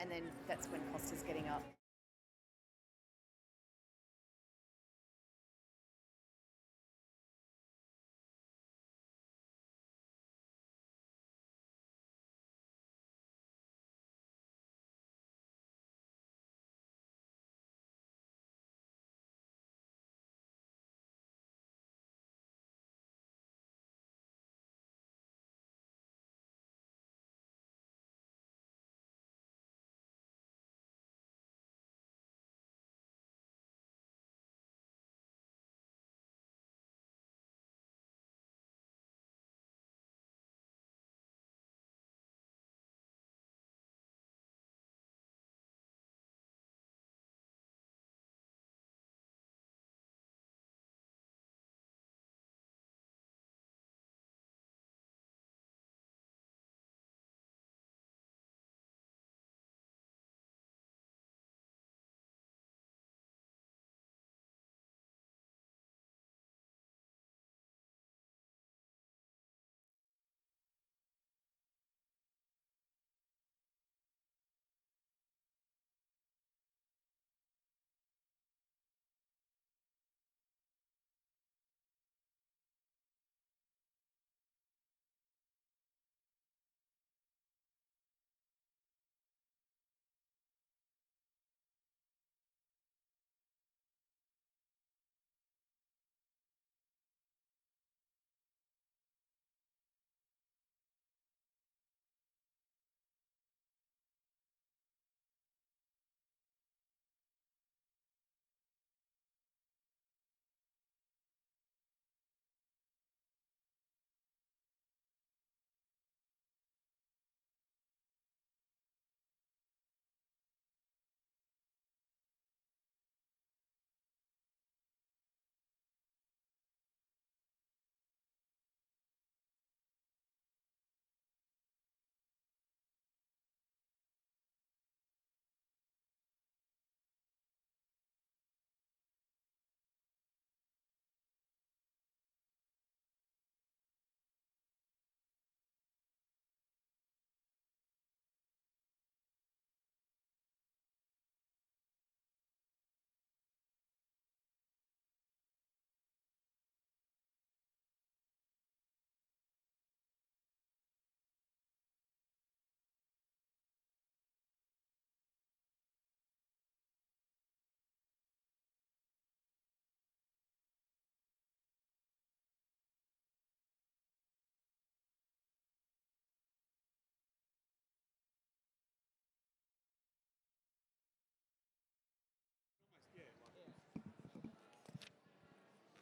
and then that's when cost is getting up.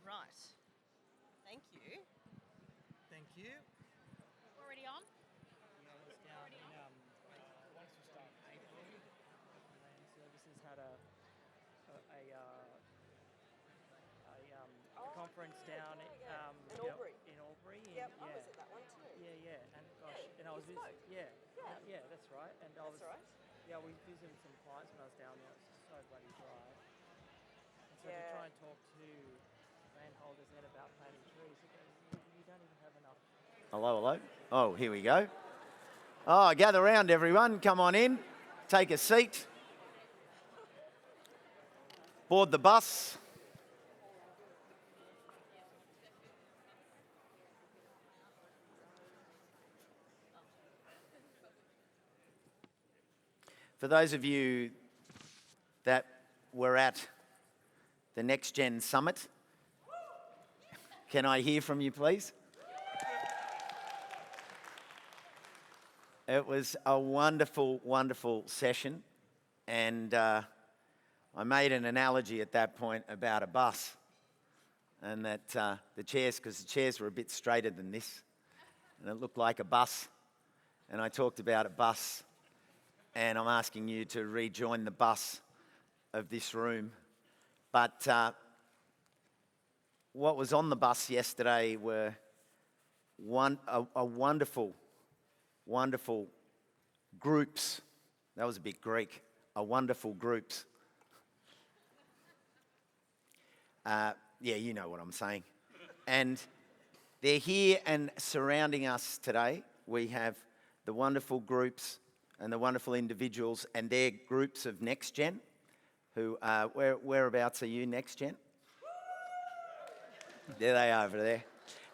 Right. Thank you. Thank you. We're already on? Yeah, it's down in once you start April, Land Services had a, a conference down In Albury. in Albury. Yep, I Yeah, was at that one too. yeah, and gosh, Yeah, and I was you spoke. yeah, Yeah. yeah, that's right. And I was That's all right. yeah, we visited some clients when I was down there. It was just so bloody dry. And so to Yeah. try and talk to landholders then about planting trees, you don't even have enough. Hello, hello. Oh, here we go. Oh, gather round, everyone. Come on in. Take a seat. Board the bus. For those of you that were at the Next Gen Summit, can I hear from you, please? It was a wonderful, wonderful session, and I made an analogy at that point about a bus, and that the chairs, because the chairs were a bit straighter than this, and it looked like a bus, and I talked about a bus, and I'm asking you to rejoin the bus of this room. But what was on the bus yesterday were a wonderful, wonderful groups. That was a bit Greek. A wonderful groups. Yeah, you know what I'm saying. And they're here and surrounding us today. We have the wonderful groups and the wonderful individuals and their groups of Next Gen, who, whereabouts are you, Next Gen? There they are over there.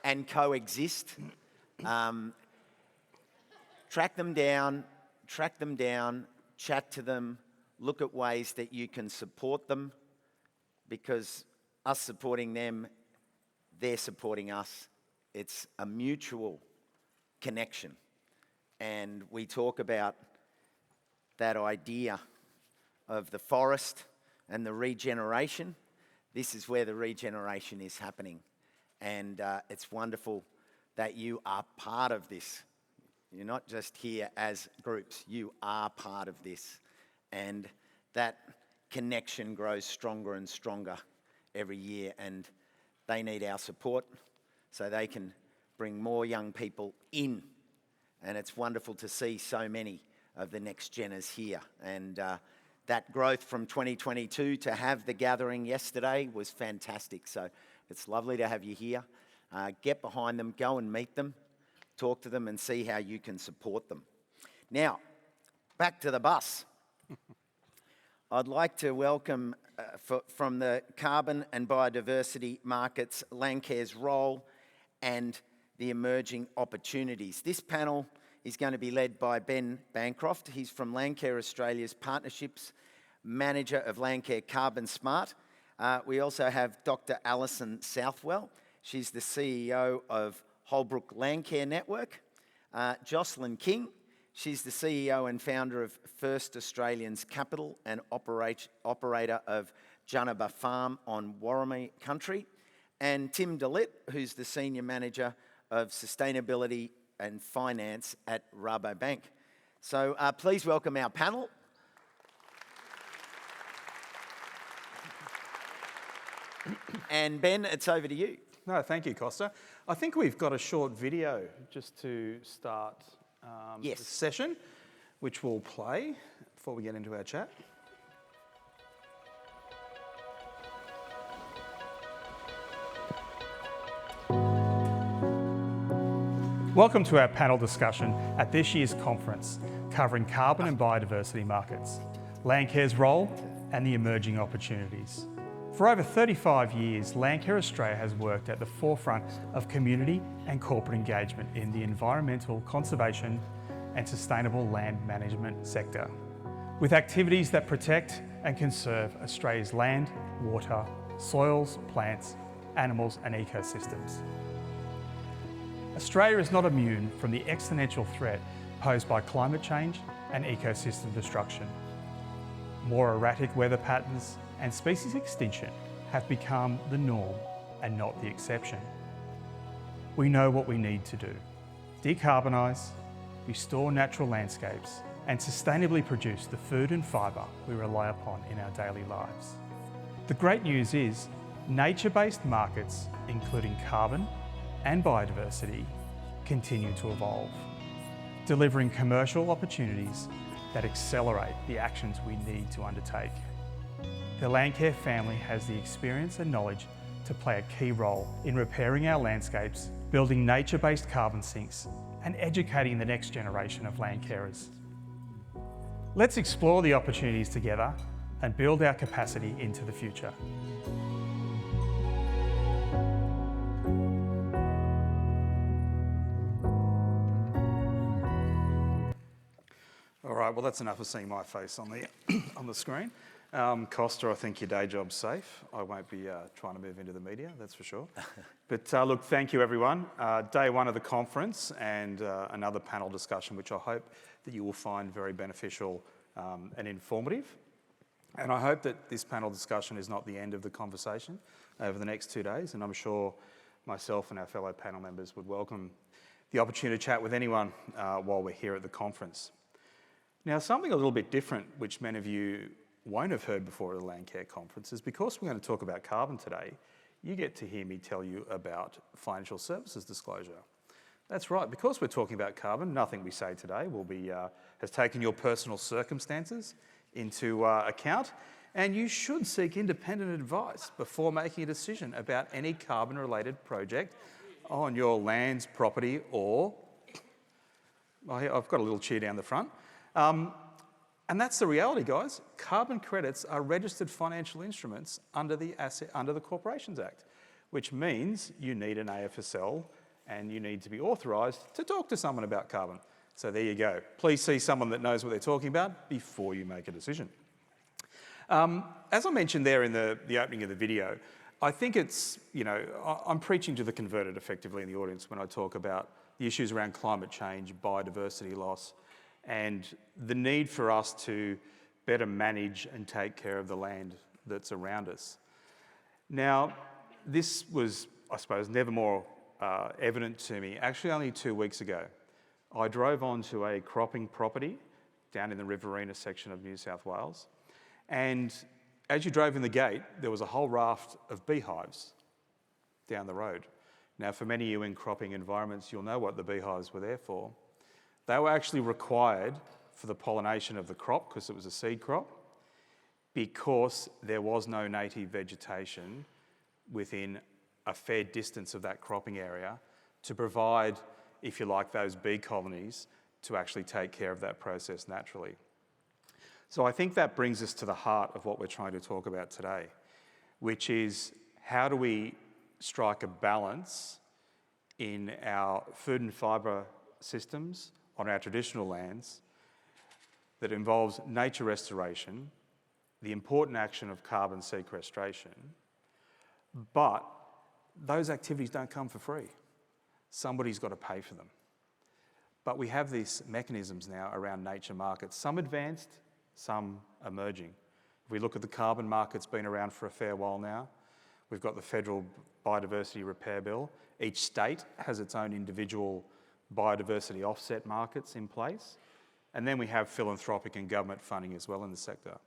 And Coexist. Track them down, chat to them, look at ways that you can support them, because us supporting them, they're supporting us. It's a mutual connection. And we talk about that idea of the forest and the regeneration. This is where the regeneration is happening. And it's wonderful that you are part of this. You're not just here as groups, you are part of this. And that connection grows stronger and stronger every year, and they need our support so they can bring more young people in. And it's wonderful to see so many of the Next Geners here. And that growth from 2022 to have the gathering yesterday was fantastic. So it's lovely to have you here. Get behind them, go and meet them, talk to them and see how you can support them. Now, back to the bus. I'd like to welcome from the carbon and biodiversity markets, Landcare's role and the emerging opportunities. This panel is going to be led by Ben Bancroft. He's from Landcare Australia's Partnerships Manager of Landcare Carbon Smart. We also have Dr. Alison Southwell. She's the CEO of Holbrook Landcare Network. Jocelyn King. She's the CEO and founder of First Australians Capital and operator of Junaba Farm on Warramie Country. And Tim DeLitt, who's the Senior Manager of Sustainability and Finance at Rabobank. So please welcome our panel. And Ben, it's over to you. No, thank you, Costa. I think we've got a short video just to start the session, which we'll play before we get into our chat. Welcome to our panel discussion at this year's conference covering carbon and biodiversity markets, Landcare's role and the emerging opportunities. For over 35 years, Landcare Australia has worked at the forefront of community and corporate engagement in the environmental conservation and sustainable land management sector, with activities that protect and conserve Australia's land, water, soils, plants, animals and ecosystems. Australia is not immune from the exponential threat posed by climate change and ecosystem destruction. More erratic weather patterns and species extinction have become the norm and not the exception. We know what we need to do: decarbonise, restore natural landscapes, and sustainably produce the food and fibre we rely upon in our daily lives. The great news is, nature-based markets, including carbon and biodiversity, continue to evolve, delivering commercial opportunities that accelerate the actions we need to undertake. The Landcare family has the experience and knowledge to play a key role in repairing our landscapes, building nature-based carbon sinks, and educating the next generation of Landcarers. Let's explore the opportunities together and build our capacity into the future. All right, well, that's enough of seeing my face on the screen. Costa, I think your day job's safe. I won't be trying to move into the media, that's for sure. But look, thank you everyone. Day one of the conference and another panel discussion, which I hope that you will find very beneficial and informative. And I hope that this panel discussion is not the end of the conversation over the next 2 days. And I'm sure myself and our fellow panel members would welcome the opportunity to chat with anyone while we're here at the conference. Now, something a little bit different, which many of you won't have heard before at the Landcare conference, is because we're going to talk about carbon today, you get to hear me tell you about financial services disclosure. That's right, because we're talking about carbon, nothing we say today will be has taken your personal circumstances into account, and you should seek independent advice before making a decision about any carbon-related project on your lands, property, or I've got a little cheer down the front. And that's the reality, guys. Carbon credits are registered financial instruments under the Corporations Act, which means you need an AFSL and you need to be authorised to talk to someone about carbon. So there you go. Please see someone that knows what they're talking about before you make a decision. As I mentioned there in the opening of the video, I think it's, I'm preaching to the converted effectively in the audience when I talk about the issues around climate change, biodiversity loss, and the need for us to better manage and take care of the land that's around us. Now, this was, I suppose, never more evident to me. Actually, only 2 weeks ago, I drove onto a cropping property down in the Riverina section of New South Wales, and as you drove in the gate, there was a whole raft of beehives down the road. Now, for many of you in cropping environments, you'll know what the beehives were there for. They were actually required for the pollination of the crop because it was a seed crop, because there was no native vegetation within a fair distance of that cropping area to provide, if you like, those bee colonies to actually take care of that process naturally. So I think that brings us to the heart of what we're trying to talk about today, which is how do we strike a balance in our food and fibre systems on our traditional lands that involves nature restoration, the important action of carbon sequestration, but those activities don't come for free. Somebody's got to pay for them. But we have these mechanisms now around nature markets, some advanced, some emerging. If we look at the carbon markets, been around for a fair while now. We've got the federal Biodiversity Repair Bill. Each state has its own individual biodiversity offset markets in place. And then we have philanthropic and government funding as well in the sector.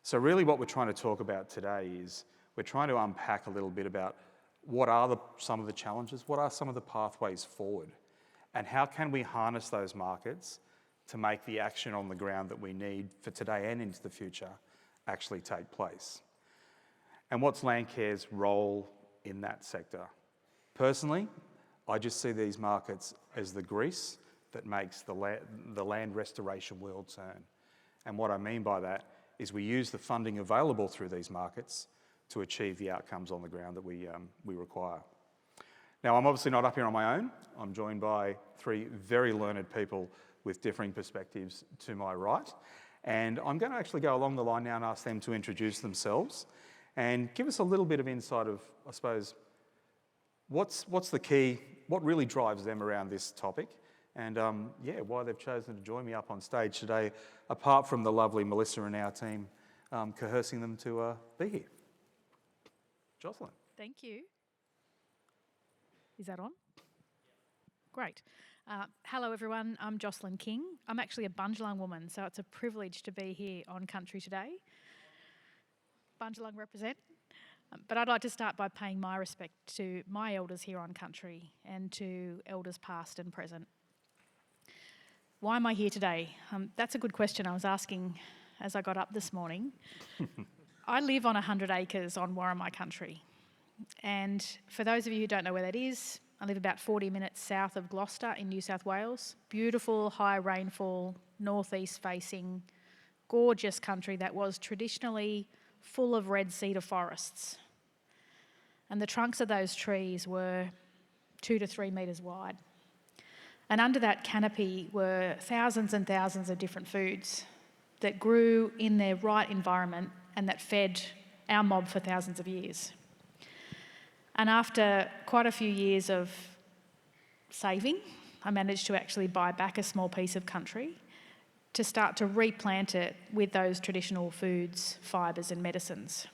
So really what we're trying to talk about today is we're trying to unpack a little bit about what are some of the challenges, what are some of the pathways forward, and how can we harness those markets to make the action on the ground that we need for today and into the future actually take place. And what's Landcare's role in that sector? Personally, I just see these markets as the grease that makes the land restoration wheel turn. And what I mean by that is we use the funding available through these markets to achieve the outcomes on the ground that we require. Now, I'm obviously not up here on my own. I'm joined by 3 very learned people with differing perspectives to my right. And I'm going to actually go along the line now and ask them to introduce themselves and give us a little bit of insight of, I suppose, what's the key, what really drives them around this topic, and why they've chosen to join me up on stage today, apart from the lovely Melissa and our team coercing them to be here. Jocelyn. Thank you. Is that on? Great. Hello everyone, I'm Jocelyn King. I'm actually a Bundjalung woman, so it's a privilege to be here on country today. Bundjalung represent. But I'd like to start by paying my respect to my elders here on country and to elders past and present. Why am I here today? That's a good question I was asking as I got up this morning. I live on 100 acres on Warramai country. And for those of you who don't know where that is, I live about 40 minutes south of Gloucester in New South Wales. Beautiful, high rainfall, northeast facing, gorgeous country that was traditionally full of red cedar forests. And the trunks of those trees were 2 to 3 metres wide. And under that canopy were thousands and thousands of different foods that grew in their right environment and that fed our mob for thousands of years. And after quite a few years of saving, I managed to actually buy back a small piece of country to start to replant it with those traditional foods, fibres and medicines.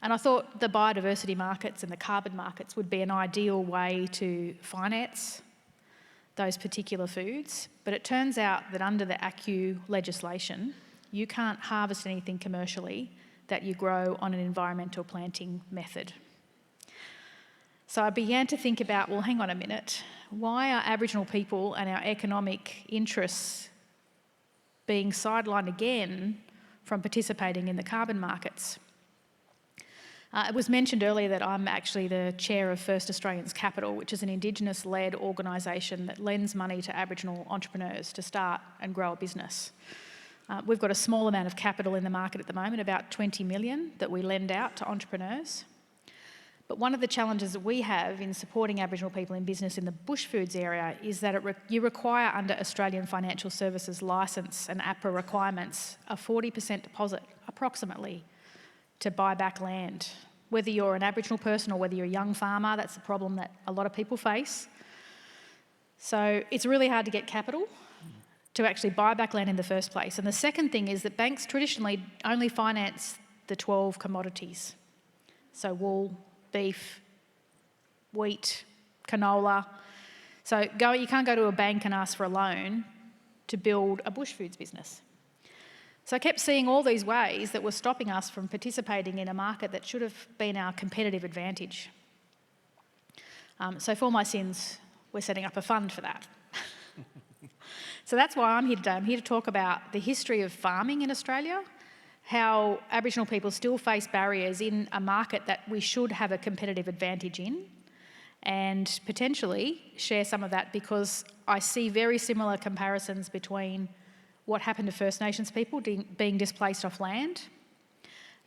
And I thought the biodiversity markets and the carbon markets would be an ideal way to finance those particular foods, but it turns out that under the ACCU legislation, you can't harvest anything commercially that you grow on an environmental planting method. So I began to think about, well, hang on a minute, why are Aboriginal people and our economic interests being sidelined again from participating in the carbon markets? It was mentioned earlier that I'm actually the chair of First Australians Capital, which is an Indigenous-led organisation that lends money to Aboriginal entrepreneurs to start and grow a business. We've got a small amount of capital in the market at the moment, about 20 million, that we lend out to entrepreneurs. But one of the challenges that we have in supporting Aboriginal people in business in the bush foods area is that you require, under Australian Financial Services licence and APRA requirements, a 40% deposit, approximately, to buy back land. Whether you're an Aboriginal person or whether you're a young farmer, that's a problem that a lot of people face. So it's really hard to get capital to actually buy back land in the first place. And the second thing is that banks traditionally only finance the 12 commodities. So wool, beef, wheat, canola. So you can't go to a bank and ask for a loan to build a bush foods business. So I kept seeing all these ways that were stopping us from participating in a market that should have been our competitive advantage. So for my sins, we're setting up a fund for that. So that's why I'm here today. I'm here to talk about the history of farming in Australia, how Aboriginal people still face barriers in a market that we should have a competitive advantage in, and potentially share some of that because I see very similar comparisons between what happened to First Nations people being displaced off land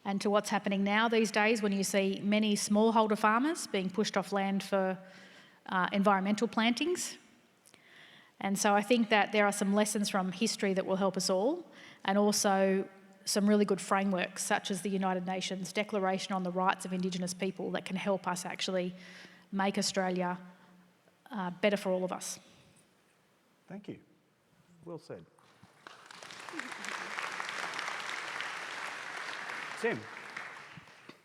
and to what's happening now these days when you see many smallholder farmers being pushed off land for environmental plantings. And so I think that there are some lessons from history that will help us all, and also some really good frameworks such as the United Nations Declaration on the Rights of Indigenous People that can help us actually make Australia better for all of us. Thank you. Well said. Tim.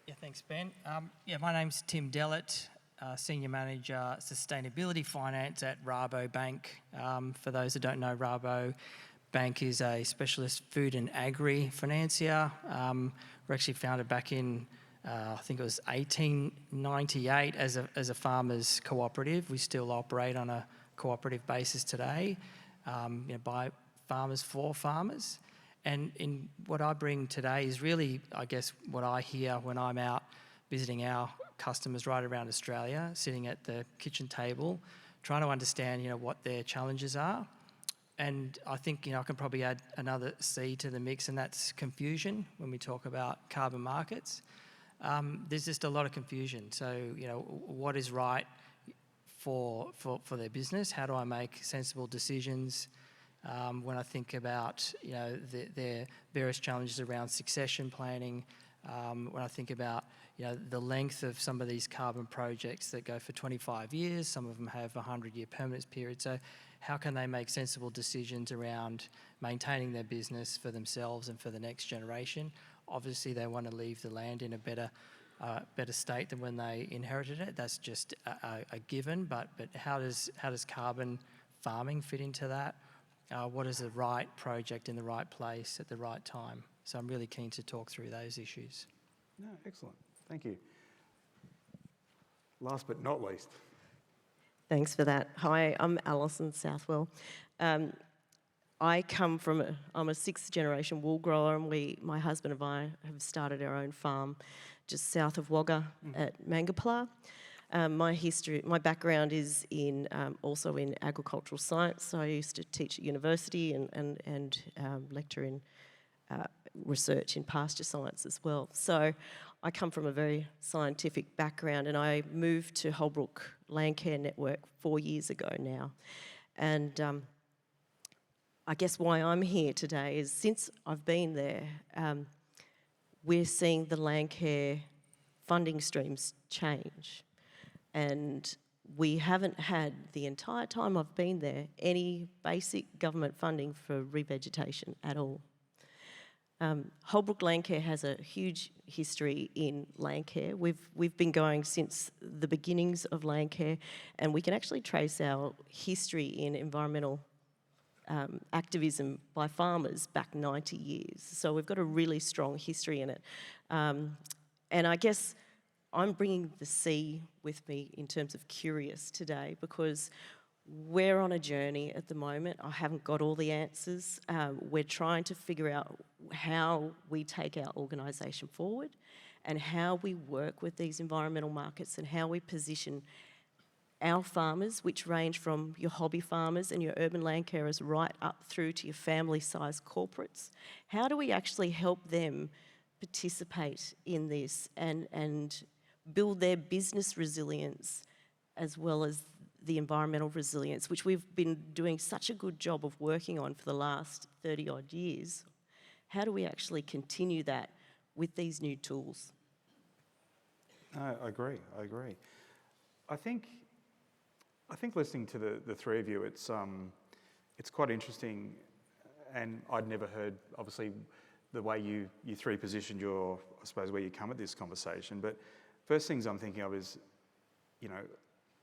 Yeah, thanks, Ben. My name's Tim Dellett, Senior Manager Sustainability Finance at Rabobank. For those that don't know, Rabobank is a specialist food and agri financier. We're actually founded back in, I think it was 1898 as a farmers cooperative. We still operate on a cooperative basis today, by farmers for farmers. And in what I bring today is really, I guess, what I hear when I'm out visiting our customers right around Australia, sitting at the kitchen table, trying to understand, what their challenges are. And I think, I can probably add another C to the mix, and that's confusion when we talk about carbon markets. There's just a lot of confusion. So, what is right for their business? How do I make sensible decisions? When I think about, their various challenges around succession planning, when I think about, the length of some of these carbon projects that go for 25 years, some of them have a 100-year permanence period. So how can they make sensible decisions around maintaining their business for themselves and for the next generation? Obviously, they want to leave the land in a better state than when they inherited it. That's just a given. But how does carbon farming fit into that? What is the right project in the right place at the right time? So I'm really keen to talk through those issues. No, excellent. Thank you. Last but not least. Thanks for that. Hi, I'm Alison Southwell. I'm a sixth generation wool grower, and my husband and I have started our own farm just south of Wagga at Mangapla. My background is also in agricultural science. So I used to teach at university and lecture in research in pasture science as well. So I come from a very scientific background, and I moved to Holbrook Landcare network 4 years ago now. And I guess why I'm here today is since I've been there, we're seeing the Landcare funding streams change. And we haven't had, the entire time I've been there, any basic government funding for revegetation at all. Holbrook Landcare has a huge history in Landcare. We've been going since the beginnings of Landcare, and we can actually trace our history in environmental activism by farmers back 90 years. So we've got a really strong history in it. And I guess I'm bringing the C with me in terms of curious today, because we're on a journey at the moment. I haven't got all the answers. We're trying to figure out how we take our organisation forward and how we work with these environmental markets and how we position our farmers, which range from your hobby farmers and your urban land carers right up through to your family-sized corporates. How do we actually help them participate in this and build their business resilience as well as the environmental resilience, which we've been doing such a good job of working on for the last 30 odd years? How do we actually continue that with these new tools? I agree. I think listening to the three of you, it's quite interesting, and I'd never heard, obviously, the way you three positioned I suppose, where you come at this conversation. But first things I'm thinking of is,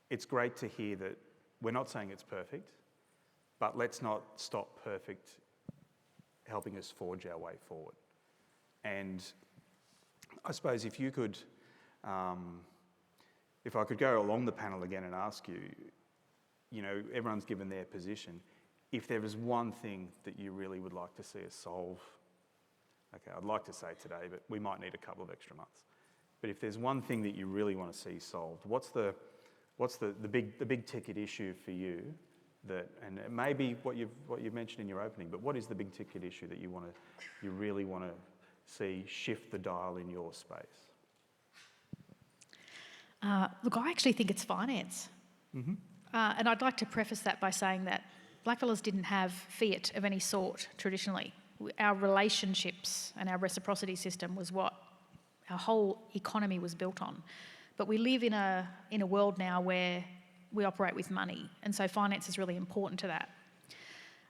it's great to hear that we're not saying it's perfect, but let's not stop perfect helping us forge our way forward. And I suppose if you could, if I could go along the panel again and ask you, everyone's given their position. If there was one thing that you really would like to see us solve, okay, I'd like to say today, but we might need a couple of extra months. But if there's one thing that you really want to see solved, what's the big ticket issue for you that, and it may be what you've mentioned in your opening, but what is the big ticket issue that you really want to see shift the dial in your space? Look, I actually think it's finance. Mm-hmm. And I'd like to preface that by saying that blackfellas didn't have fiat of any sort traditionally. Our relationships and our reciprocity system was what our whole economy was built on. But we live in a world now where we operate with money, and so finance is really important to that.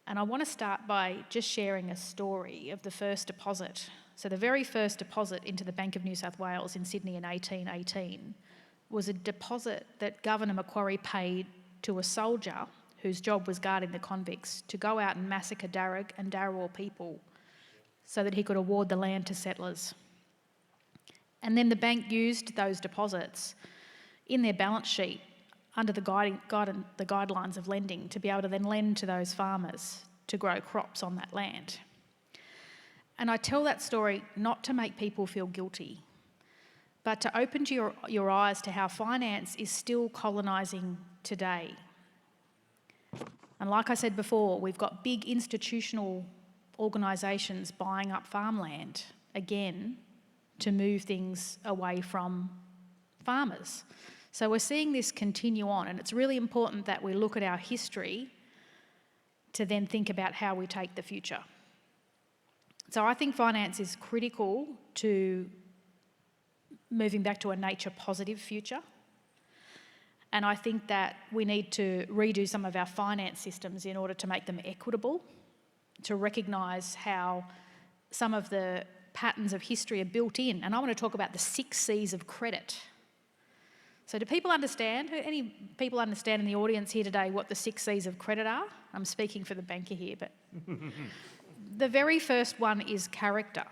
And I want to start by just sharing a story of the first deposit. So the very first deposit into the Bank of New South Wales in Sydney in 1818 was a deposit that Governor Macquarie paid to a soldier whose job was guarding the convicts to go out and massacre Darug and Darawal people so that he could award the land to settlers. And then the bank used those deposits in their balance sheet under the guidelines of lending to be able to then lend to those farmers to grow crops on that land. And I tell that story not to make people feel guilty, but to open your eyes to how finance is still colonising today. And like I said before, we've got big institutional organisations buying up farmland, again, to move things away from farmers. So we're seeing this continue on, and it's really important that we look at our history to then think about how we take the future. So I think finance is critical to moving back to a nature-positive future. And I think that we need to redo some of our finance systems in order to make them equitable, to recognise how some of the patterns of history are built in. And I want to talk about the 6 C's of credit. So do people understand, any people understand in the audience here today what the 6 C's of credit are? I'm speaking for the banker here, but the very first one is character.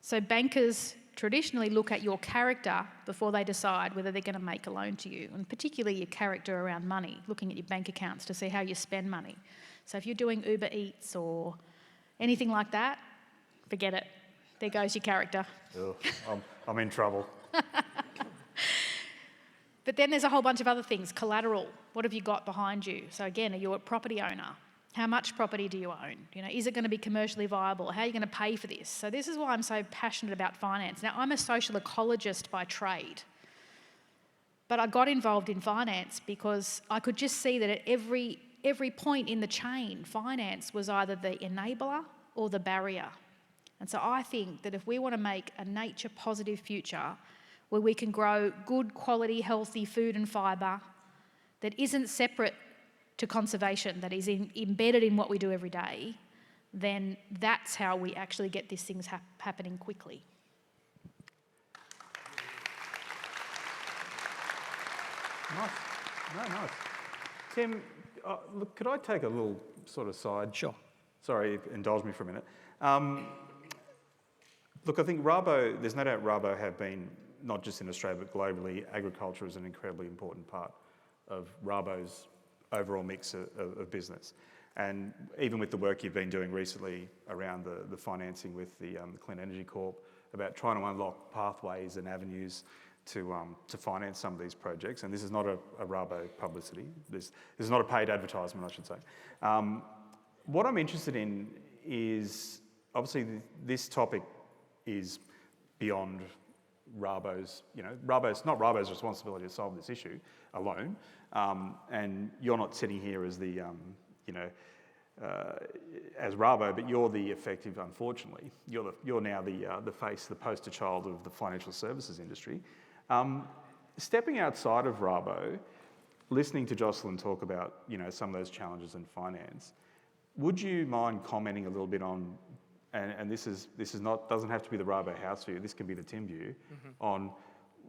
So bankers traditionally look at your character before they decide whether they're going to make a loan to you, and particularly your character around money, looking at your bank accounts to see how you spend money. So if you're doing Uber Eats or anything like that, forget it. There goes your character. Ugh, I'm in trouble. But then there's a whole bunch of other things. Collateral. What have you got behind you? So again, are you a property owner? How much property do you own? Is it going to be commercially viable? How are you going to pay for this? So this is why I'm so passionate about finance. Now, I'm a social ecologist by trade, but I got involved in finance because I could just see that at every point in the chain, finance was either the enabler or the barrier. And so I think that if we want to make a nature-positive future where we can grow good quality, healthy food and fibre that isn't separate to conservation, that is embedded in what we do every day, then that's how we actually get these things happening quickly. Nice. Tim, look, could I take a little sort of side? Sure. Sorry, indulge me for a minute. Look, I think there's no doubt Rabo have been, not just in Australia but globally, agriculture is an incredibly important part of Rabo's overall mix of business. And even with the work you've been doing recently around the financing with the Clean Energy Corp, about trying to unlock pathways and avenues to finance some of these projects. And this is not a Rabo publicity. This is not a paid advertisement, I should say. What I'm interested in is, obviously, this topic is beyond Rabo's, not Rabo's responsibility to solve this issue alone. And you're not sitting here as the, as Rabo, but you're the effective, unfortunately. You're now the face, the poster child of the financial services industry. Stepping outside of Rabo, listening to Jocelyn talk about, some of those challenges in finance, would you mind commenting a little bit on, and this is not, doesn't have to be the Rabo house view, this can be the Tim view, on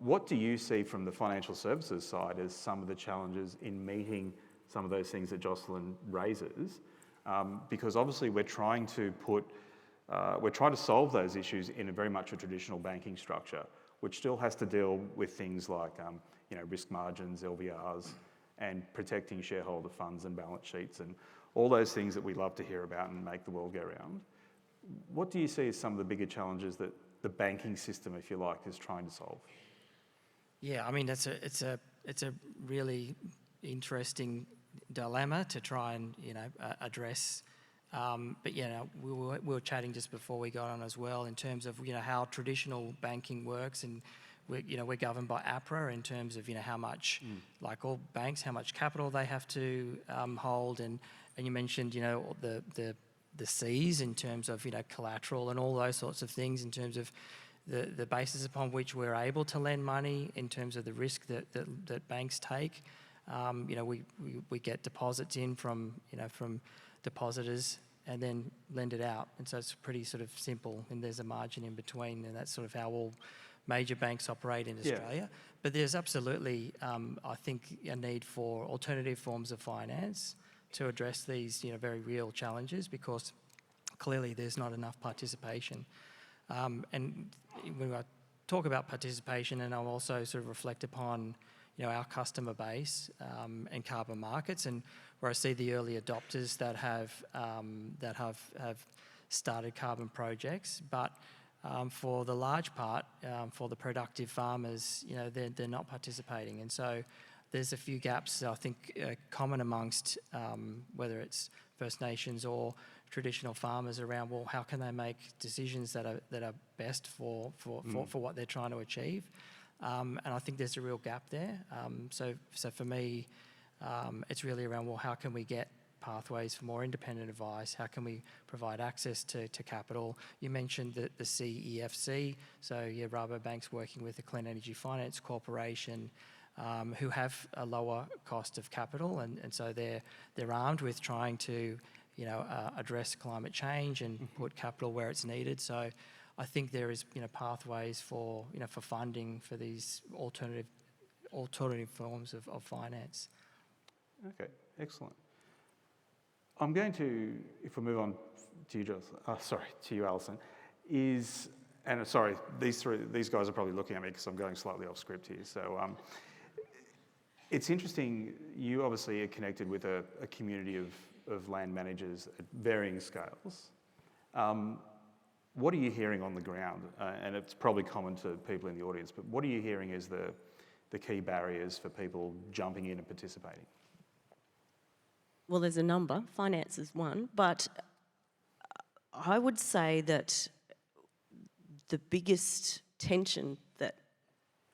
what do you see from the financial services side as some of the challenges in meeting some of those things that Jocelyn raises? Because obviously we're trying to solve those issues in a very much a traditional banking structure, which still has to deal with things like, risk margins, LVRs, and protecting shareholder funds and balance sheets, and all those things that we love to hear about and make the world go round. What do you see as some of the bigger challenges that the banking system, if you like, is trying to solve? Yeah, I mean, it's a really interesting dilemma to try and address. But we were chatting just before we got on as well in terms of how traditional banking works, and we're governed by APRA in terms of how much, like all banks, how much capital they have to hold, and you mentioned the C's in terms of collateral and all those sorts of things in terms of the basis upon which we're able to lend money in terms of the risk that banks take. We get deposits in from depositors and then lend it out, and so it's pretty sort of simple, and there's a margin in between, and that's sort of how all major banks operate in Australia. But there's absolutely, I think, a need for alternative forms of finance to address these very real challenges, because clearly there's not enough participation. And when I talk about participation, and I'll also sort of reflect upon our customer base and carbon markets, and where I see the early adopters that have started carbon projects, but for the large part, for the productive farmers, they're not participating, and so there's a few gaps I think common amongst whether it's First Nations or traditional farmers around, well, how can they make decisions that are best for what they're trying to achieve? And I think there's a real gap there. So for me, it's really around, well, how can we get pathways for more independent advice? How can we provide access to capital? You mentioned the CEFC, so Rabobank's working with the Clean Energy Finance Corporation, who have a lower cost of capital, and so they're armed with trying to address climate change and put capital where it's needed. So I think there is pathways for for funding for these alternative forms of finance. Okay, excellent. I'm going to, if we move on to you, to you, Alison, these guys are probably looking at me because I'm going slightly off script here. So it's interesting, you obviously are connected with a community of land managers at varying scales. What are you hearing on the ground? And it's probably common to people in the audience, but what are you hearing as the key barriers for people jumping in and participating? Well, there's a number. Finance is one, but I would say that the biggest tension that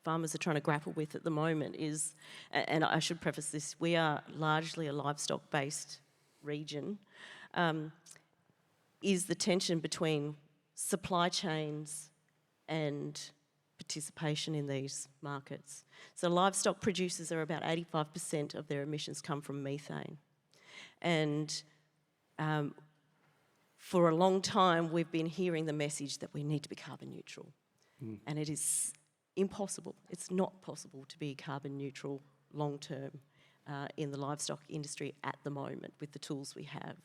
farmers are trying to grapple with at the moment is, and I should preface this, we are largely a livestock-based region, is the tension between supply chains and participation in these markets. So livestock producers are about 85% of their emissions come from methane. And for a long time, we've been hearing the message that we need to be carbon neutral. And it is impossible. It's not possible to be carbon neutral long term in the livestock industry at the moment with the tools we have.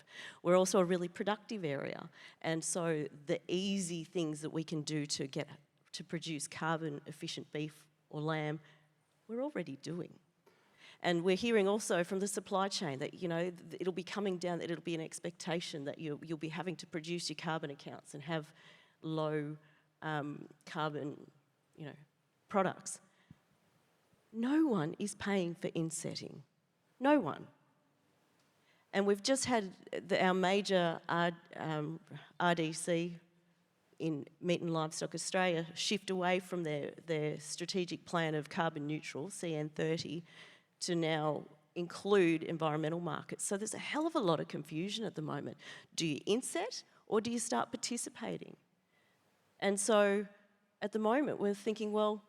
We're also a really productive area. And so the easy things that we can do to produce carbon efficient beef or lamb, we're already doing. And we're hearing also from the supply chain that, it'll be coming down, that it'll be an expectation that you'll be having to produce your carbon accounts and have low carbon, products. No one is paying for insetting. No one. And we've just had our major RDC in Meat and Livestock Australia shift away from their strategic plan of carbon neutral, CN30, to now include environmental markets. So there's a hell of a lot of confusion at the moment. Do you inset or do you start participating? And so at the moment we're thinking, well,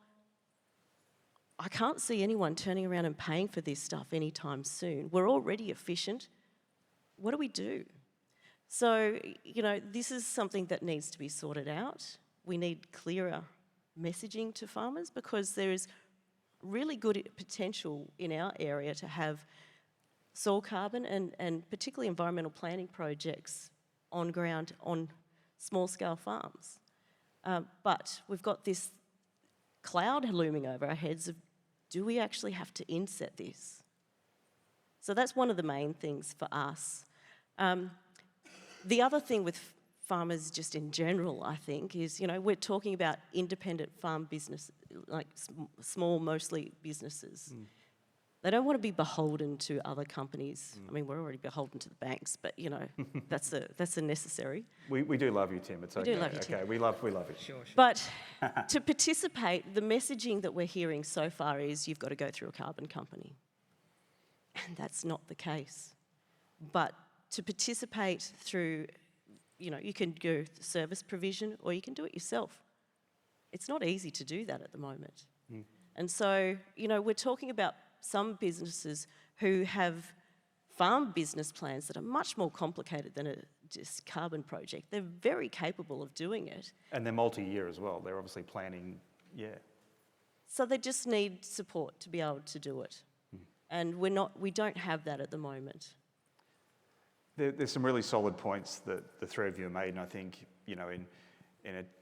I can't see anyone turning around and paying for this stuff anytime soon. We're already efficient. What do we do? So, this is something that needs to be sorted out. We need clearer messaging to farmers because there is really good potential in our area to have soil carbon and particularly environmental planning projects on ground on small-scale farms. But we've got this cloud looming over our heads of, do we actually have to inset this? So that's one of the main things for us. The other thing with farmers just in general, I think, is, we're talking about independent farm business, like small, mostly businesses. They don't want to be beholden to other companies. I mean, we're already beholden to the banks, but, that's a necessary. We do love you, Tim. It's okay. We do love you, Tim. Okay, we love you. Sure. But to participate, the messaging that we're hearing so far is you've got to go through a carbon company. And that's not the case. But to participate through, you can go service provision or you can do it yourself. It's not easy to do that at the moment. And so, we're talking about some businesses who have farm business plans that are much more complicated than a just carbon project. They're very capable of doing it. And they're multi-year as well. They're obviously planning, So they just need support to be able to do it. And we don't have that at the moment. There's some really solid points that the three of you have made, and I think,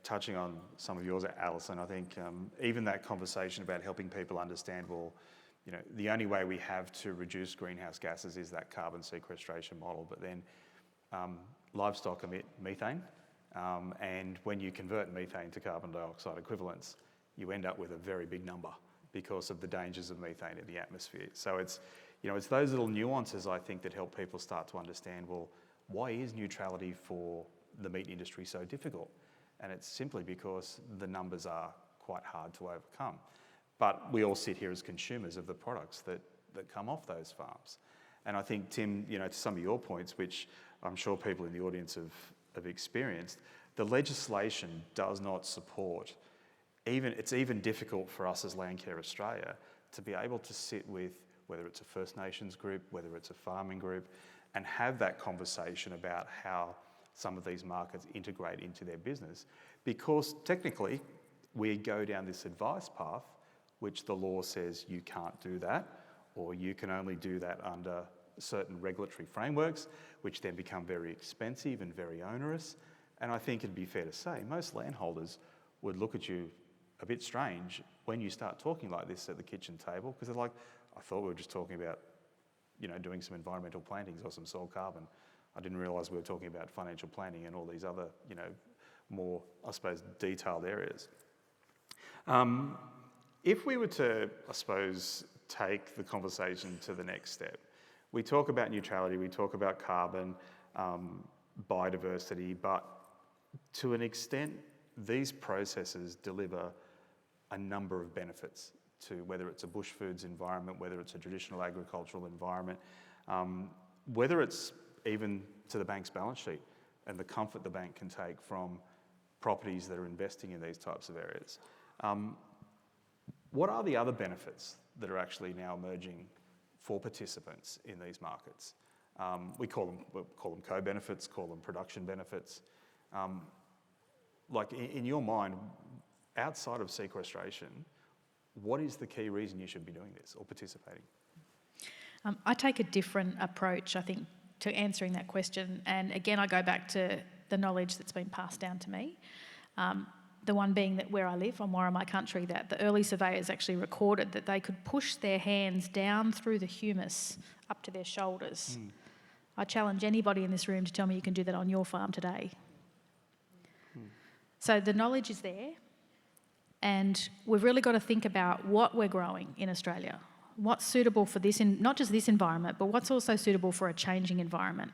touching on some of yours, Alison, I think even that conversation about helping people understand, the only way we have to reduce greenhouse gases is that carbon sequestration model, but then livestock emit methane, and when you convert methane to carbon dioxide equivalents, you end up with a very big number because of the dangers of methane in the atmosphere. So it's those little nuances, I think, that help people start to understand, well, why is neutrality for the meat industry so difficult? And it's simply because the numbers are quite hard to overcome. But we all sit here as consumers of the products that come off those farms. And I think, Tim, to some of your points, which I'm sure people in the audience have experienced, the legislation does not support, it's even difficult for us as Landcare Australia to be able to sit with, whether it's a First Nations group, whether it's a farming group, and have that conversation about how some of these markets integrate into their business. Because technically, we go down this advice path, which the law says you can't do that, or you can only do that under certain regulatory frameworks, which then become very expensive and very onerous. And I think it'd be fair to say most landholders would look at you a bit strange when you start talking like this at the kitchen table, because they're like, I thought we were just talking about, doing some environmental plantings or some soil carbon. I didn't realise we were talking about financial planning and all these other, more, I suppose, detailed areas. If we were to, I suppose, take the conversation to the next step, we talk about neutrality, we talk about carbon, biodiversity, but to an extent, these processes deliver a number of benefits to whether it's a bush foods environment, whether it's a traditional agricultural environment, whether it's even to the bank's balance sheet and the comfort the bank can take from properties that are investing in these types of areas. What are the other benefits that are actually now emerging for participants in these markets? We call them co-benefits, call them production benefits. Like in your mind, outside of sequestration, what is the key reason you should be doing this or participating? I take a different approach, I think, to answering that question. And again, I go back to the knowledge that's been passed down to me. The one being that where I live, on Warramai country, that the early surveyors actually recorded that they could push their hands down through the humus up to their shoulders. I challenge anybody in this room to tell me you can do that on your farm today. So the knowledge is there, and we've really got to think about what we're growing in Australia. What's suitable for this, not just this environment, but what's also suitable for a changing environment.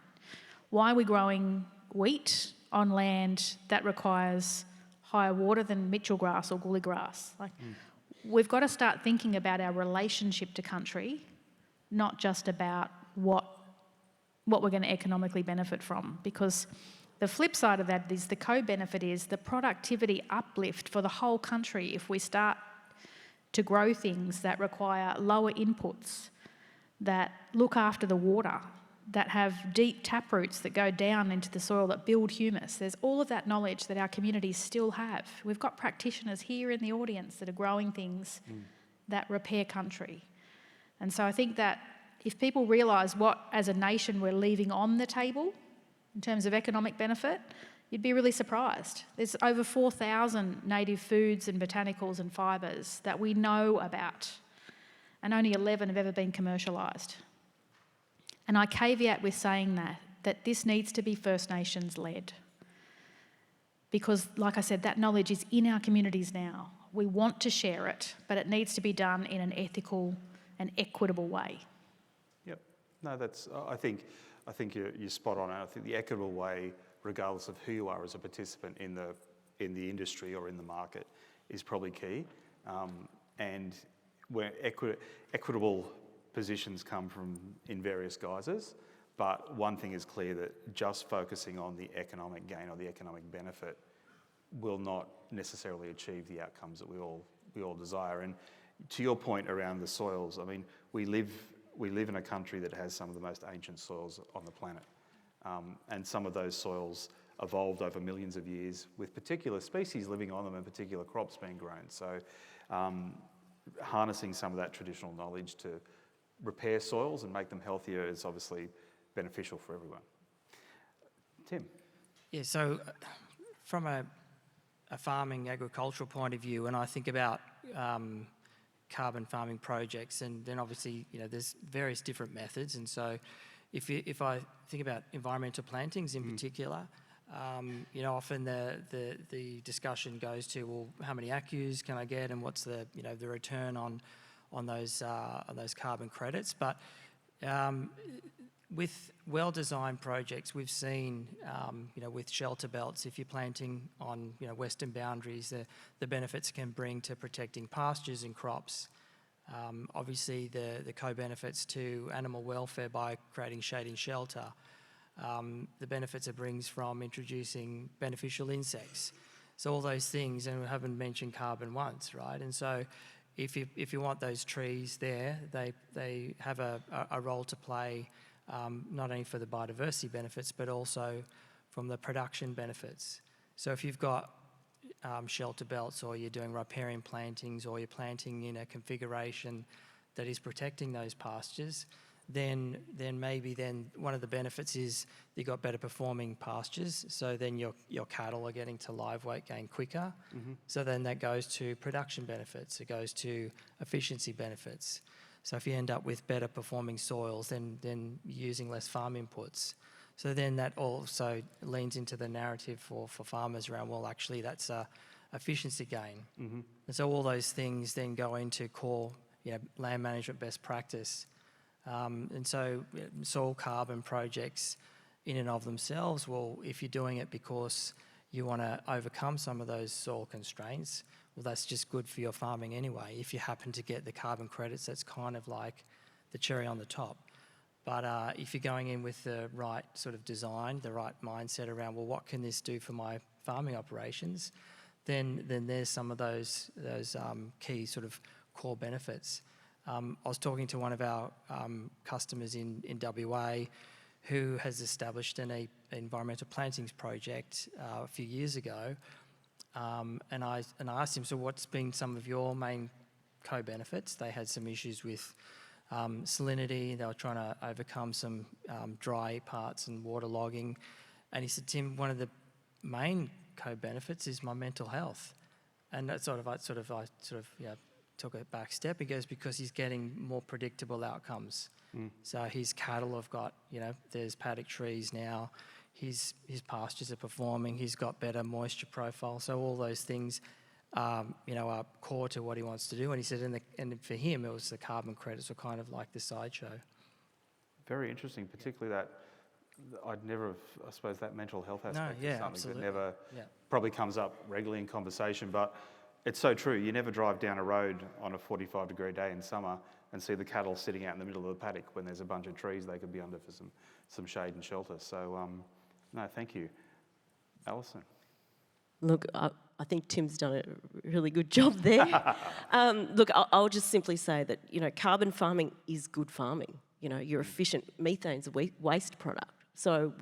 Why are we growing wheat on land that requires higher water than Mitchell grass or gully grass? We've got to start thinking about our relationship to country, not just about what we're going to economically benefit from. Because the flip side of that is the co-benefit is the productivity uplift for the whole country if we start to grow things that require lower inputs, that look after the water, that have deep tap roots that go down into the soil that build humus. There's all of that knowledge that our communities still have. We've got practitioners here in the audience that are growing things that repair country. And so I think that if people realise what, as a nation, we're leaving on the table in terms of economic benefit, you'd be really surprised. There's over 4,000 native foods and botanicals and fibres that we know about, and only 11 have ever been commercialised. And I caveat with saying that this needs to be First Nations led. Because, like I said, that knowledge is in our communities now. We want to share it, but it needs to be done in an ethical and equitable way. Yep. No, I think you're spot on. I think the equitable way, regardless of who you are as a participant in the industry or in the market, is probably key. And where equitable positions come from in various guises, but one thing is clear, that just focusing on the economic gain or the economic benefit will not necessarily achieve the outcomes that we all desire. And to your point around the soils, I mean, we live in a country that has some of the most ancient soils on the planet, and some of those soils evolved over millions of years with particular species living on them and particular crops being grown. So harnessing some of that traditional knowledge to repair soils and make them healthier is obviously beneficial for everyone. Tim? Yeah, so from a farming agricultural point of view, when I think about carbon farming projects, and then obviously, there's various different methods. And so if I think about environmental plantings in particular, often the discussion goes to, well, how many accus can I get, and what's the the return on those carbon credits. But with well-designed projects, we've seen, with shelter belts, if you're planting on, western boundaries, the benefits can bring to protecting pastures and crops. Obviously, the co-benefits to animal welfare by creating shading shelter. The benefits it brings from introducing beneficial insects. So all those things, and we haven't mentioned carbon once, right? And so if you want those trees there, they have a role to play, not only for the biodiversity benefits, but also from the production benefits. So if you've got shelter belts, or you're doing riparian plantings, or you're planting in a configuration that is protecting those pastures, then maybe one of the benefits is you've got better performing pastures, so then your cattle are getting to live weight gain quicker. So then that goes to production benefits, it goes to efficiency benefits. So if you end up with better performing soils, then using less farm inputs. So then that also leans into the narrative for farmers around, well, actually that's a efficiency gain. And so all those things then go into core land management best practice. And so soil carbon projects in and of themselves, well, if you're doing it because you want to overcome some of those soil constraints, well, that's just good for your farming anyway. If you happen to get the carbon credits, that's kind of like the cherry on the top. But if you're going in with the right sort of design, the right mindset around, well, what can this do for my farming operations, then there's some of those key sort of core benefits. I was talking to one of our customers in WA who has established an environmental plantings project a few years ago, and I asked him, so what's been some of your main co-benefits? They had some issues with salinity. They were trying to overcome some dry parts and waterlogging, and he said, Tim, one of the main co-benefits is my mental health. And that I took a back step. He goes, because he's getting more predictable outcomes. So his cattle have got, there's paddock trees now. his pastures are performing, he's got better moisture profile. So all those things, you know, are core to what he wants to do. And he said, and for him, it was the carbon credits were kind of like the sideshow. Very interesting, particularly that I'd never have, I suppose that mental health aspect is something absolutely. that never Yeah. probably comes up regularly in conversation, but it's so true. You never drive down a road on a 45-degree day in summer and see the cattle sitting out in the middle of the paddock when there's a bunch of trees they could be under for some shade and shelter. So, no, thank you. Alison. Look, I think Tim's done a really good job there. Look, I'll just simply say that, you know, carbon farming is good farming. You know, you're efficient. Methane's a waste product. So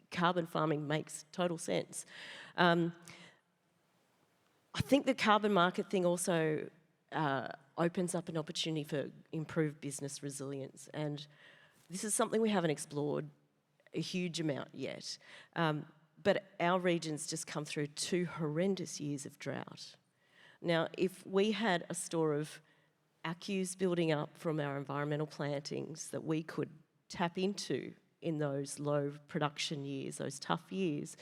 carbon farming makes total sense. I think the carbon market thing also opens up an opportunity for improved business resilience. And this is something we haven't explored a huge amount yet. But our region's just come through 2 horrendous years of drought. Now, if we had a store of accus building up from our environmental plantings that we could tap into in those low production years, those tough years,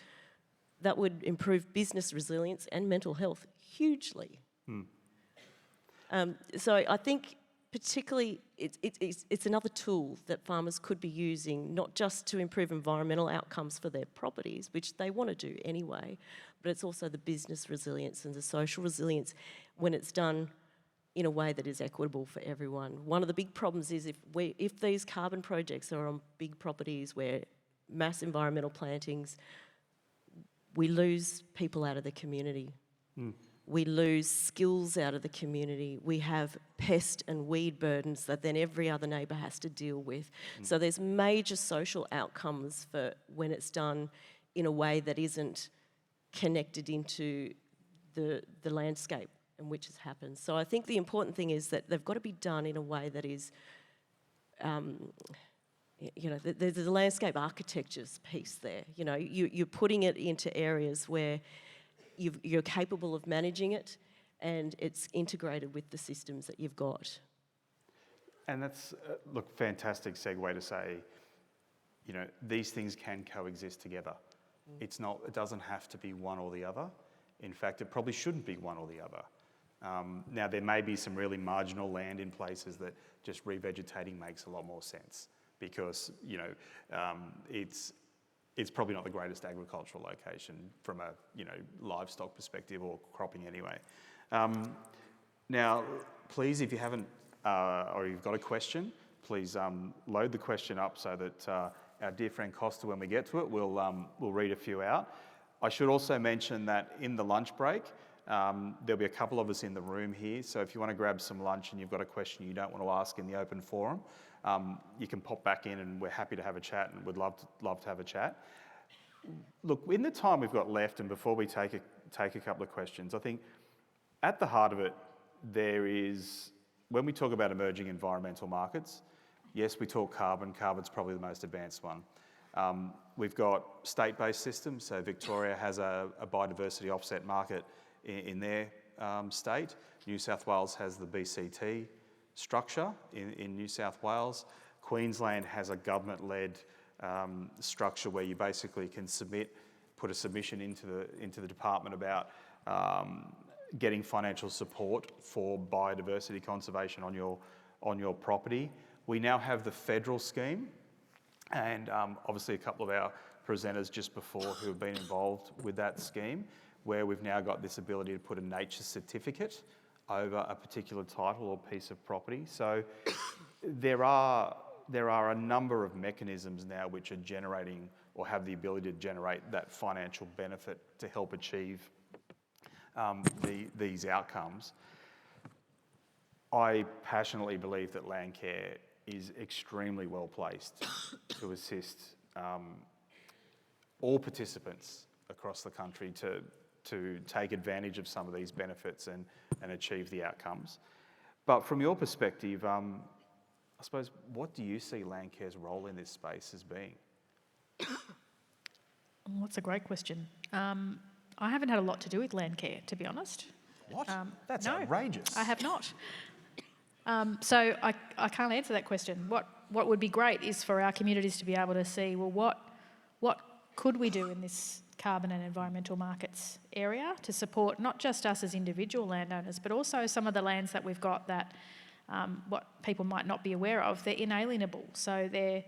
that would improve business resilience and mental health hugely. So I think particularly it's another tool that farmers could be using, not just to improve environmental outcomes for their properties, which they want to do anyway, but it's also the business resilience and the social resilience when it's done in a way that is equitable for everyone. One of the big problems is if these carbon projects are on big properties where mass environmental plantings, we lose people out of the community. We lose skills out of the community. We have pest and weed burdens that then every other neighbour has to deal with. So there's major social outcomes for when it's done in a way that isn't connected into the landscape in which it's happened. So I think the important thing is that they've got to be done in a way that is, there's the landscape architectures piece there. You know, you're putting it into areas where you're capable of managing it and it's integrated with the systems that you've got. And that's, fantastic segue to say, you know, these things can coexist together. It doesn't have to be one or the other. In fact, it probably shouldn't be one or the other. Now, there may be some really marginal land in places that just revegetating makes a lot more sense because, you know, it's probably not the greatest agricultural location from a, you know, livestock perspective or cropping anyway. Now, please, if you haven't, or you've got a question, please load the question up so that our dear friend Costa, when we get to it, we'll read a few out. I should also mention that in the lunch break, there'll be a couple of us in the room here, so if you want to grab some lunch and you've got a question you don't want to ask in the open forum, you can pop back in and we're happy to have a chat and would love to have a chat. Look, in the time we've got left and before we take a couple of questions, I think at the heart of it, there is, when we talk about emerging environmental markets, yes, we talk carbon. Carbon's probably the most advanced one. We've got state-based systems, so Victoria has a biodiversity offset market in their state. New South Wales has the BCT structure in New South Wales. Queensland has a government-led structure where you basically can put a submission into the department about getting financial support for biodiversity conservation on your property. We now have the federal scheme, and obviously a couple of our presenters just before who have been involved with that scheme, where we've now got this ability to put a nature certificate over a particular title or piece of property. So there are a number of mechanisms now which are generating or have the ability to generate that financial benefit to help achieve these outcomes. I passionately believe that Landcare is extremely well placed to assist all participants across the country to take advantage of some of these benefits and achieve the outcomes. But from your perspective, I suppose, what do you see Landcare's role in this space as being? Well, that's a great question. I haven't had a lot to do with Landcare, to be honest. What? That's outrageous. I have not. So I can't answer that question. What would be great is for our communities to be able to see, well, what could we do in this carbon and environmental markets area to support not just us as individual landowners, but also some of the lands that we've got that what people might not be aware of, they're inalienable. So they're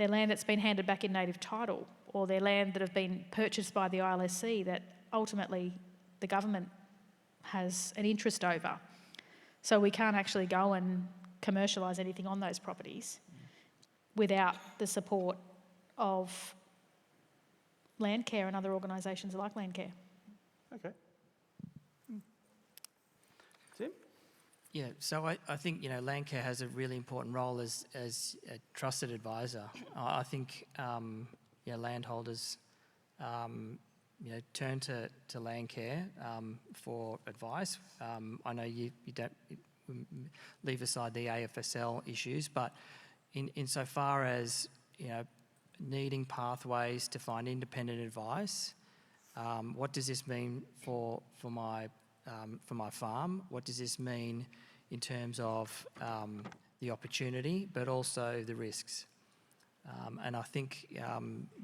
land that's been handed back in native title, or they're land that have been purchased by the ILSC that ultimately the government has an interest over. So we can't actually go and commercialise anything on those properties without the support of Landcare and other organisations like Landcare. Okay. Tim? Yeah, so I think, you know, Landcare has a really important role as a trusted advisor. I think, you know, landholders, you know, turn to Landcare for advice. I know you don't leave aside the AFSL issues, but insofar as, you know, needing pathways to find independent advice, what does this mean for my farm? What does this mean in terms of the opportunity, but also the risks? And I think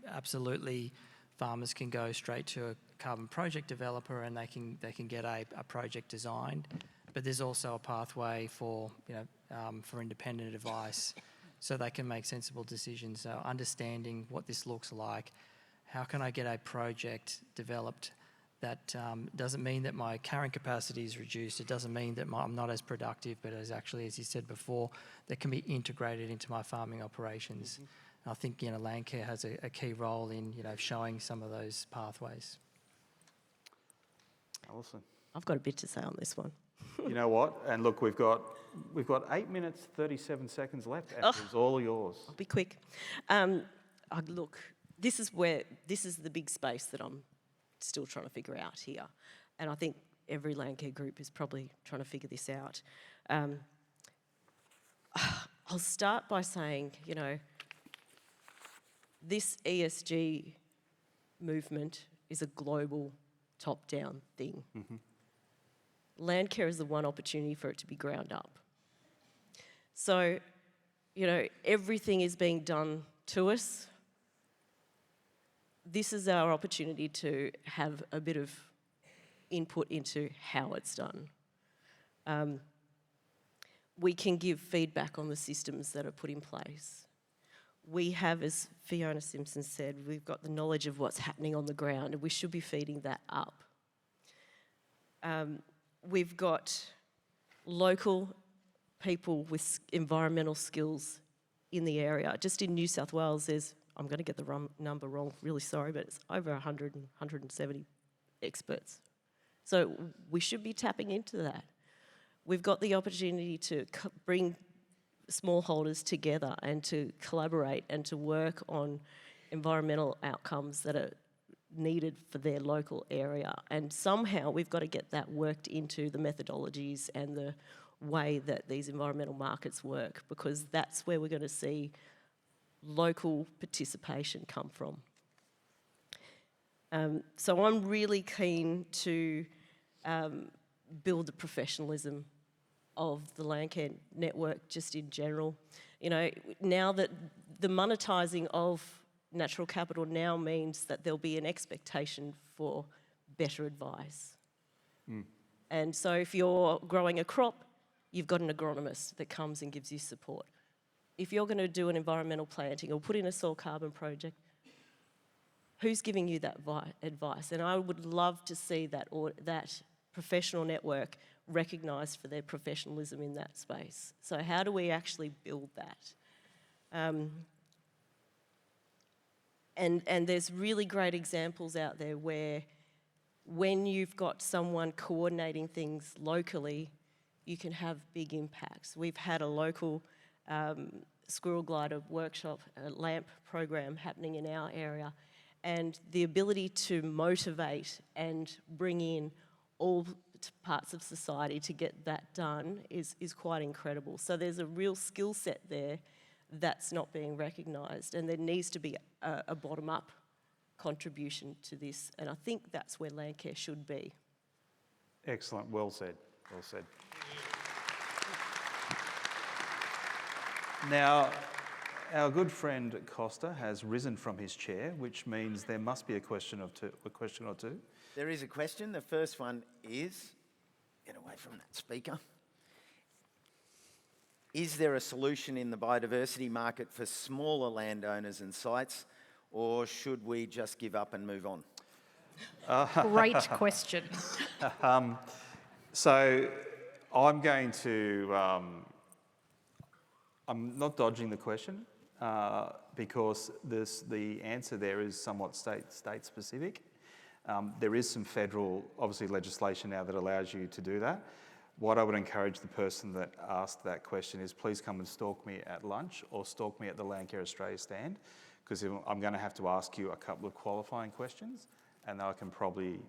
absolutely farmers can go straight to a carbon project developer and they can get a project designed, but there's also a pathway for, you know, for independent advice, so they can make sensible decisions. So understanding what this looks like, how can I get a project developed that doesn't mean that my carrying capacity is reduced, it doesn't mean that I'm not as productive, but as actually, as you said before, that can be integrated into my farming operations. Mm-hmm. I think, you know, Landcare has a key role in, you know, showing some of those pathways. Alison? I've got a bit to say on this one. You know what? And look, we've got 8 minutes, 37 seconds left, and it's all yours. I'll be quick. Look, this is the big space that I'm still trying to figure out here. And I think every Landcare group is probably trying to figure this out. I'll start by saying, you know, this ESG movement is a global top-down thing. Mm-hmm. Landcare is the one opportunity for it to be ground up. So, you know, everything is being done to us. This is our opportunity to have a bit of input into how it's done. We can give feedback on the systems that are put in place. We have, as Fiona Simpson said, we've got the knowledge of what's happening on the ground, and we should be feeding that up. We've got local people with environmental skills in the area. Just in New South Wales, there's, I'm going to get the number wrong, really sorry, but it's over 100 and 170 experts. So we should be tapping into that. We've got the opportunity to bring smallholders together and to collaborate and to work on environmental outcomes that are needed for their local area. And somehow we've got to get that worked into the methodologies and the way that these environmental markets work, because that's where we're going to see local participation come from. So I'm really keen to build the professionalism of the Landcare network just in general. You know, now that the monetising of natural capital now means that there'll be an expectation for better advice. Mm. And so if you're growing a crop, you've got an agronomist that comes and gives you support. If you're going to do an environmental planting or put in a soil carbon project, who's giving you that advice? And I would love to see that professional network recognised for their professionalism in that space. So how do we actually build that? And there's really great examples out there where when you've got someone coordinating things locally, you can have big impacts. We've had a local squirrel glider workshop, a LAMP program happening in our area, and the ability to motivate and bring in all parts of society to get that done is quite incredible. So there's a real skill set there that's not being recognised, and there needs to be a bottom-up contribution to this, and I think that's where Landcare should be. Excellent, well said, well said. Now, Our good friend Costa has risen from his chair, which means there must be a question or two. There is a question. The first one is, get away from that speaker. Is there a solution in the biodiversity market for smaller landowners and sites, or should we just give up and move on? Great question. So I'm going to, I'm not dodging the question because the answer there is somewhat state specific. There is some federal, obviously, legislation now that allows you to do that. What I would encourage the person that asked that question is please come and stalk me at lunch or stalk me at the Landcare Australia stand, because I'm going to have to ask you a couple of qualifying questions, and I can probably,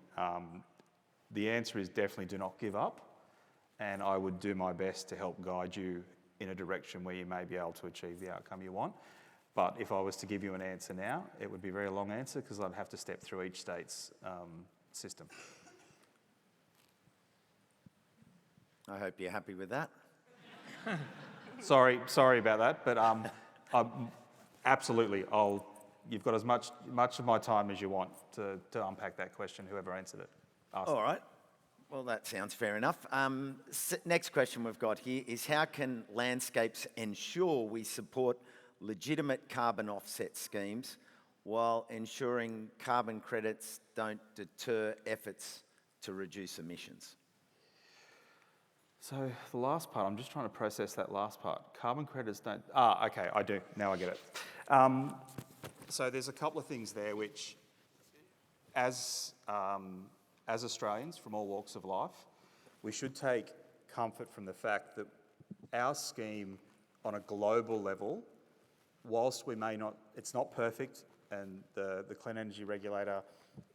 the answer is definitely do not give up, and I would do my best to help guide you in a direction where you may be able to achieve the outcome you want. But if I was to give you an answer now, it would be a very long answer because I'd have to step through each state's system. I hope you're happy with that. Sorry about that, but absolutely, you've got as much of my time as you want to unpack that question, whoever answered it. All right. Well, that sounds fair enough. Next question we've got here is how can landscapes ensure we support legitimate carbon offset schemes while ensuring carbon credits don't deter efforts to reduce emissions? So the last part, I'm just trying to process that last part. Carbon credits don't, okay, I do, now I get it. So there's a couple of things there which, as Australians from all walks of life, we should take comfort from the fact that our scheme on a global level, whilst we may not, it's not perfect, and the Clean Energy Regulator,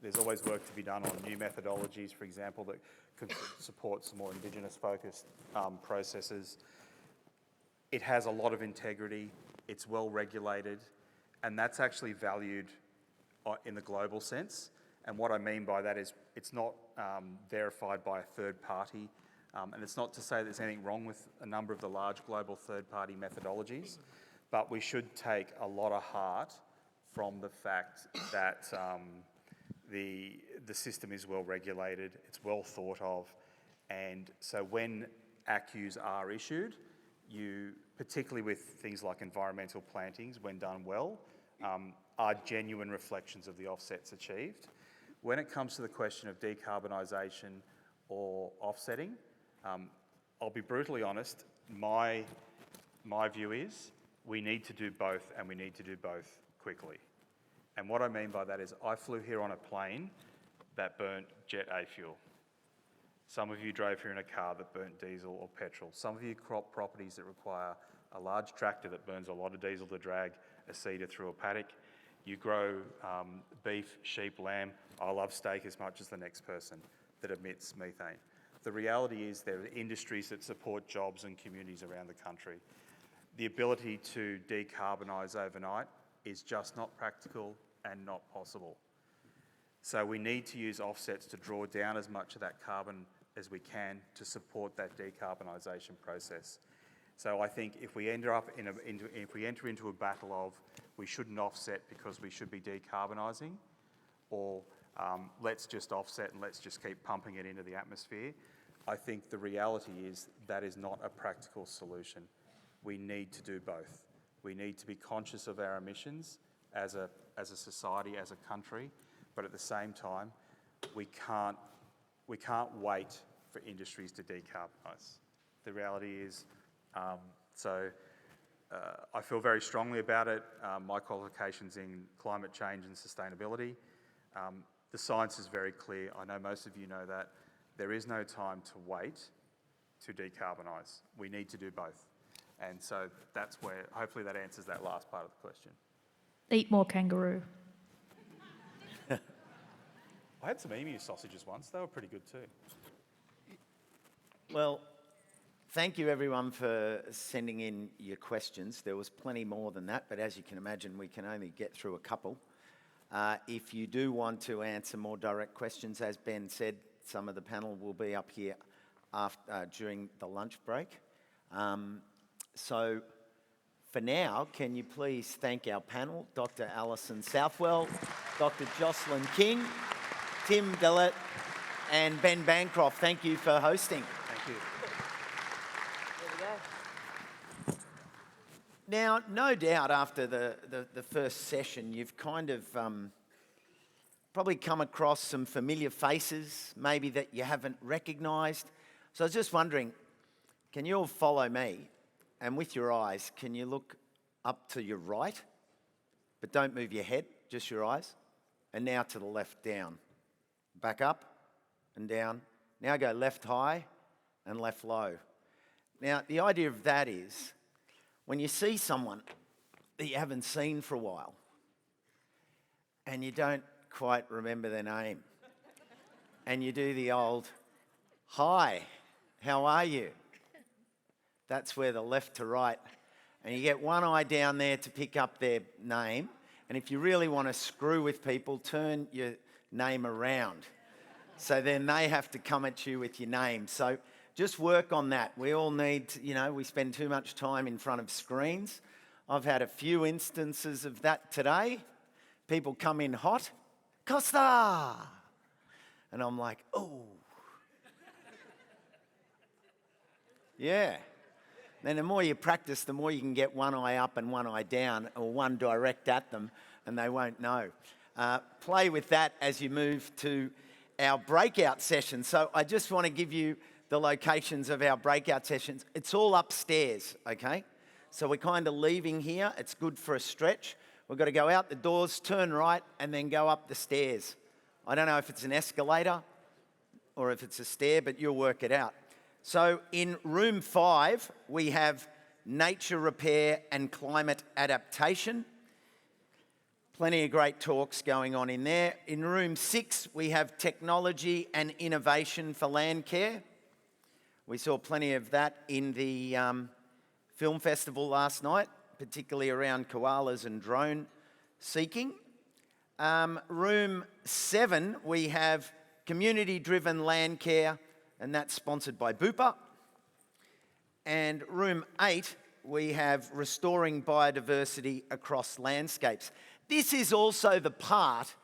there's always work to be done on new methodologies, for example, that could support some more Indigenous-focused processes. It has a lot of integrity, it's well regulated, and that's actually valued in the global sense. And what I mean by that is it's not verified by a third party, and it's not to say there's anything wrong with a number of the large global third-party methodologies, but we should take a lot of heart from the fact that the system is well regulated, it's well thought of, and so when ACCUs are issued, you, particularly with things like environmental plantings, when done well, are genuine reflections of the offsets achieved. When it comes to the question of decarbonisation or offsetting, I'll be brutally honest, my view is we need to do both, and we need to do both quickly. And what I mean by that is I flew here on a plane that burnt jet A fuel. Some of you drove here in a car that burnt diesel or petrol. Some of you crop properties that require a large tractor that burns a lot of diesel to drag a seeder through a paddock. You grow beef, sheep, lamb. I love steak as much as the next person that emits methane. The reality is there are industries that support jobs and communities around the country. The ability to decarbonise overnight is just not practical and not possible. So we need to use offsets to draw down as much of that carbon as we can to support that decarbonisation process. So I think if we enter into a battle of we shouldn't offset because we should be decarbonising, or let's just offset and let's just keep pumping it into the atmosphere, I think the reality is that is not a practical solution. We need to do both. We need to be conscious of our emissions as a society, as a country, but at the same time, we can't wait for industries to decarbonise. The reality is, I feel very strongly about it. My qualifications in climate change and sustainability. The science is very clear. I know most of you know that. There is no time to wait to decarbonise. We need to do both. And so that's where, hopefully that answers that last part of the question. Eat more kangaroo. I had some emu sausages once. They were pretty good too. Well, thank you everyone for sending in your questions. There was plenty more than that, but as you can imagine, we can only get through a couple. If you do want to answer more direct questions, as Ben said, some of the panel will be up here during the lunch break. So for now, can you please thank our panel, Dr. Alison Southwell, Dr. Jocelyn King, Tim Dillett, and Ben Bancroft. Thank you for hosting. Thank you. Now, no doubt after the first session, you've kind of probably come across some familiar faces, maybe that you haven't recognised. So I was just wondering, can you all follow me? And with your eyes, can you look up to your right? But don't move your head, just your eyes. And now to the left, down. Back up and down. Now go left high and left low. Now, the idea of that is, when you see someone that you haven't seen for a while, and you don't quite remember their name, and you do the old, "Hi, how are you?" That's where the left to right, and you get one eye down there to pick up their name, and if you really want to screw with people, turn your name around. So then they have to come at you with your name. So just work on that. We all need, we spend too much time in front of screens. I've had a few instances of that today. People come in hot, "Costa!" And I'm like, oh. Yeah. Then the more you practice, the more you can get one eye up and one eye down, or one direct at them, and they won't know. Play with that as you move to our breakout session. So I just want to give you the locations of our breakout sessions. It's all upstairs, okay? So we're kind of leaving here. It's good for a stretch. We've got to go out the doors, turn right, and then go up the stairs. I don't know if it's an escalator or if it's a stair, but you'll work it out. So in room 5, we have nature repair and climate adaptation. Plenty of great talks going on in there. In room 6, we have technology and innovation for Landcare. We saw plenty of that in the film festival last night, particularly around koalas and drone seeking. Room 7, we have community-driven Landcare, and that's sponsored by Bupa. And room 8, we have restoring biodiversity across landscapes. This is also the part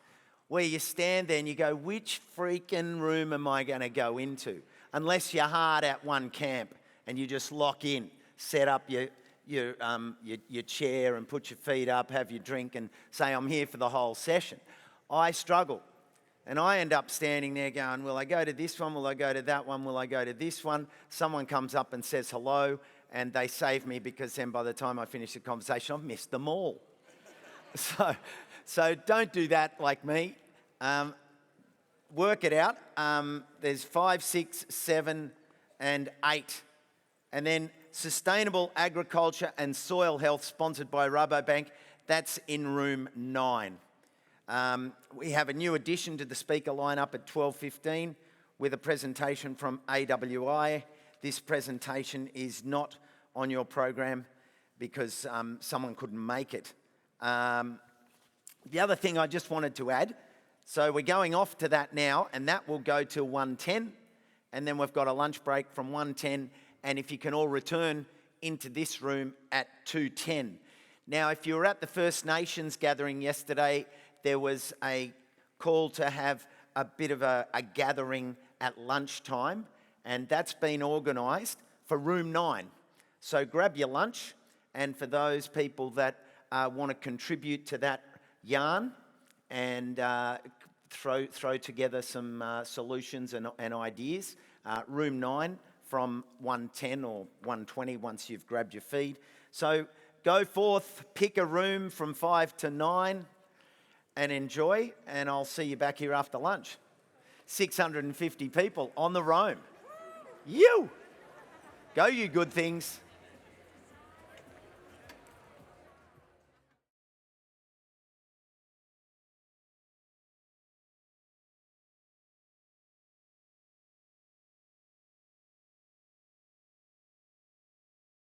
where you stand there and you go, which freaking room am I going to go into? Unless you're hard at one camp and you just lock in, set up your chair and put your feet up, have your drink and say, I'm here for the whole session. I struggle. And I end up standing there going, will I go to this one? Will I go to that one? Will I go to this one? Someone comes up and says hello, and they save me, because then by the time I finish the conversation, I've missed them all. So don't do that like me. Work it out. There's 5, 6, 7, and 8. And then sustainable agriculture and soil health, sponsored by Rabobank. That's in room 9. We have a new addition to the speaker lineup at 12:15 with a presentation from AWI. This presentation is not on your program because someone couldn't make it. The other thing I just wanted to add, so we're going off to that now, and that will go till 1:10, and then we've got a lunch break from 1:10, and if you can all return into this room at 2:10. Now, if you were at the First Nations gathering yesterday, there was a call to have a bit of a gathering at lunchtime, and that's been organised for room 9. So grab your lunch, and for those people that want to contribute to that yarn and throw together some solutions and ideas, room 9 from 1:10 or 1:20 once you've grabbed your feed. So go forth, pick a room from 5 to 9, and enjoy, and I'll see you back here after lunch. 650 people on the roam. You! Go, you good things.